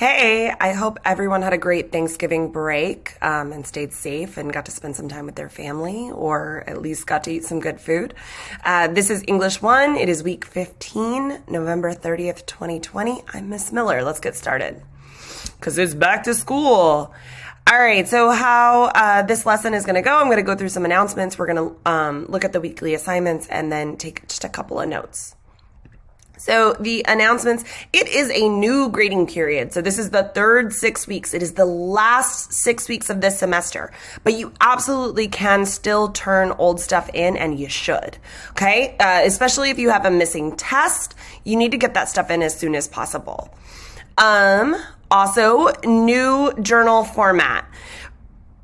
Hey, I hope everyone had a great Thanksgiving break and stayed safe and got to spend some time with their family or at least got to eat some good food. This is English 1. It is week 15, November 30th, 2020. I'm Miss Miller. Let's get started because it's back to school. All right, so how this lesson is going to go, I'm going to go through some announcements. We're going to look at the weekly assignments and then take just a couple of notes. So the announcements, it is a new grading period. So this is the third 6 weeks. It is the last 6 weeks of this semester, but you absolutely can still turn old stuff in, and you should, okay? Especially if you have a missing test, you need to get that stuff in as soon as possible. Also, new journal format.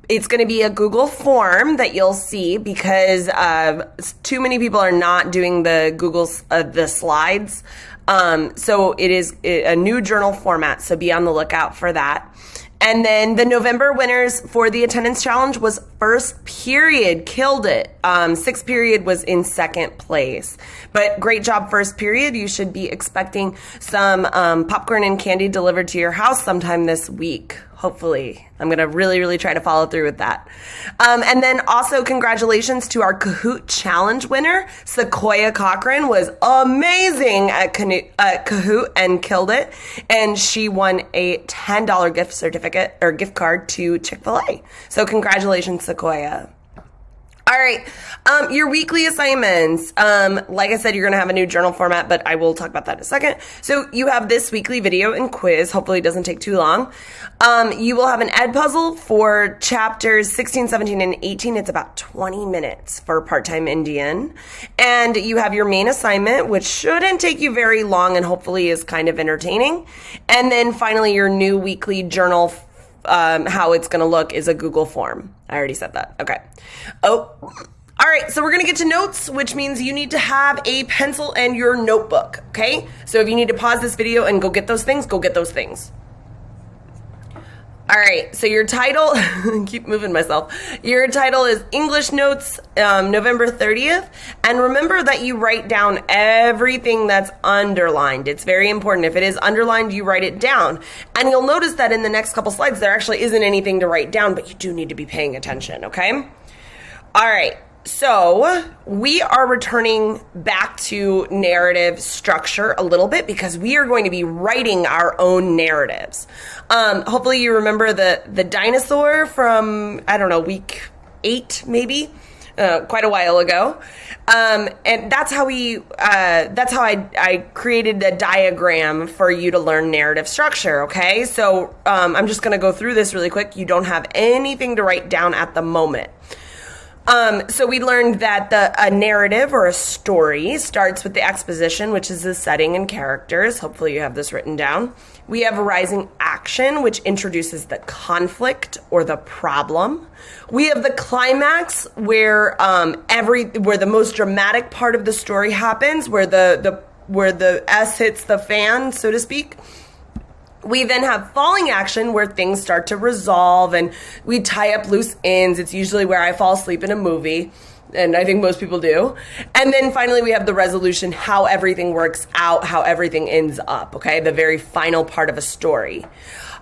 It's going to be a Google form that you'll see because too many people are not doing the the slides. So it is a new journal format, so be on the lookout for that. And then the November winners for the attendance challenge was first period, killed it. Sixth period was in second place. But great job, first period. You should be expecting some popcorn and candy delivered to your house sometime this week. Hopefully. I'm going to really try to follow through with that. And then also congratulations to our Kahoot challenge winner. Sequoia Cochran was amazing at Kahoot and killed it. And she won a $10 gift certificate or gift card to Chick-fil-A. So congratulations, Sequoia. All right, your weekly assignments. Like I said, you're going to have a new journal format, but I will talk about that in a second. So you have this weekly video and quiz. Hopefully it doesn't take too long. You will have an ed puzzle for chapters 16, 17, and 18. It's about 20 minutes for part-time Indian. And you have your main assignment, which shouldn't take you very long and hopefully is kind of entertaining. And then finally, your new weekly journal how it's going to look is a Google form. I already said that. Okay. Oh, all right. So we're going to get to notes, which means you need to have a pencil and your notebook. Okay. So if you need to pause this video and go get those things, go get those things. All right, so your title, keep moving myself. Your title is English Notes, November 30th. And remember that you write down everything that's underlined. It's very important. If it is underlined, you write it down. And you'll notice that in the next couple slides, there actually isn't anything to write down, but you do need to be paying attention, okay? All right. So we are returning back to narrative structure a little bit because we are going to be writing our own narratives. Hopefully you remember the dinosaur from, I don't know, week 8 maybe, quite a while ago. And that's how I created the diagram for you to learn narrative structure, okay? So I'm just going to go through this really quick. You don't have anything to write down at the moment. So we learned that a narrative or a story starts with the exposition, which is the setting and characters. Hopefully you have this written down. We have arising action, which introduces the conflict or the problem. We have the climax, where where the most dramatic part of the story happens, where the S hits the fan, so to speak. We then have falling action where things start to resolve and we tie up loose ends. It's usually where I fall asleep in a movie, and I think most people do. And then finally we have the resolution, how everything works out, how everything ends up, okay? The very final part of a story.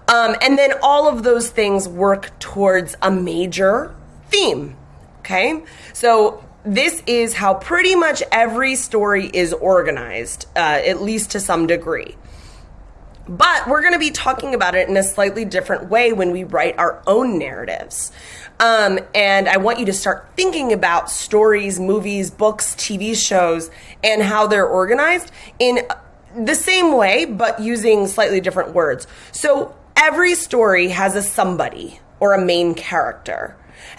And then all of those things work towards a major theme, okay? So this is how pretty much every story is organized, at least to some degree. But we're going to be talking about it in a slightly different way when we write our own narratives. And I want you to start thinking about stories, movies, books, TV shows, and how they're organized in the same way, but using slightly different words. So every story has a somebody or a main character.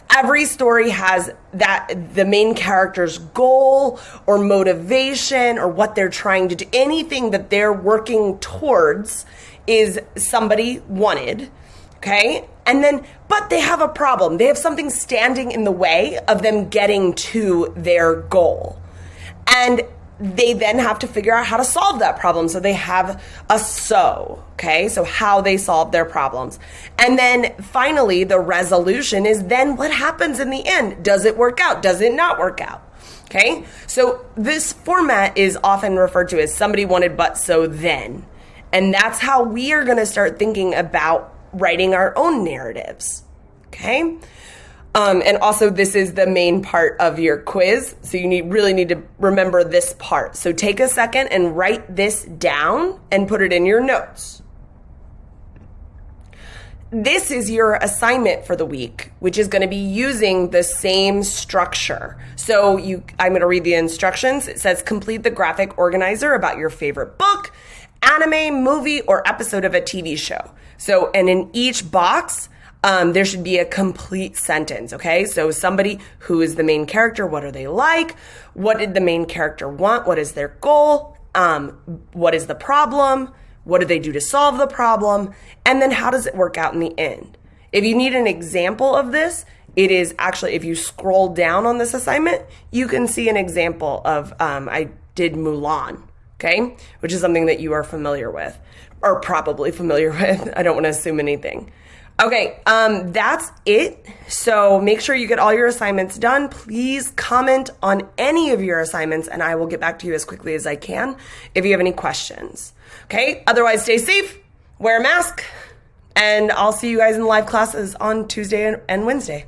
Every story has the main character's goal or motivation or what they're trying to do. Anything that they're working towards is somebody wanted, okay? And then, but they have a problem. They have something standing in the way of them getting to their goal. And they then have to figure out how to solve that problem. So they have a okay? So how they solve their problems. And then finally, the resolution is then what happens in the end? Does it work out? Does it not work out? Okay? So this format is often referred to as somebody wanted but so then. And that's how we are going to start thinking about writing our own narratives. Okay? And also, this is the main part of your quiz, so you really need to remember this part. So take a second and write this down and put it in your notes. This is your assignment for the week, which is going to be using the same structure. So I'm going to read the instructions. It says, complete the graphic organizer about your favorite book, anime, movie, or episode of a TV show. So, and in each box, there should be a complete sentence, okay? So somebody, who is the main character? What are they like? What did the main character want? What is their goal? What is the problem? What do they do to solve the problem? And then how does it work out in the end? If you need an example of this, it is actually, if you scroll down on this assignment, you can see an example of, I did Mulan, okay? Which is something that you are familiar with, or probably familiar with. I don't want to assume anything. Okay, that's it. So make sure you get all your assignments done. Please comment on any of your assignments, and I will get back to you as quickly as I can if you have any questions. Okay, otherwise stay safe, wear a mask, and I'll see you guys in live classes on Tuesday and Wednesday.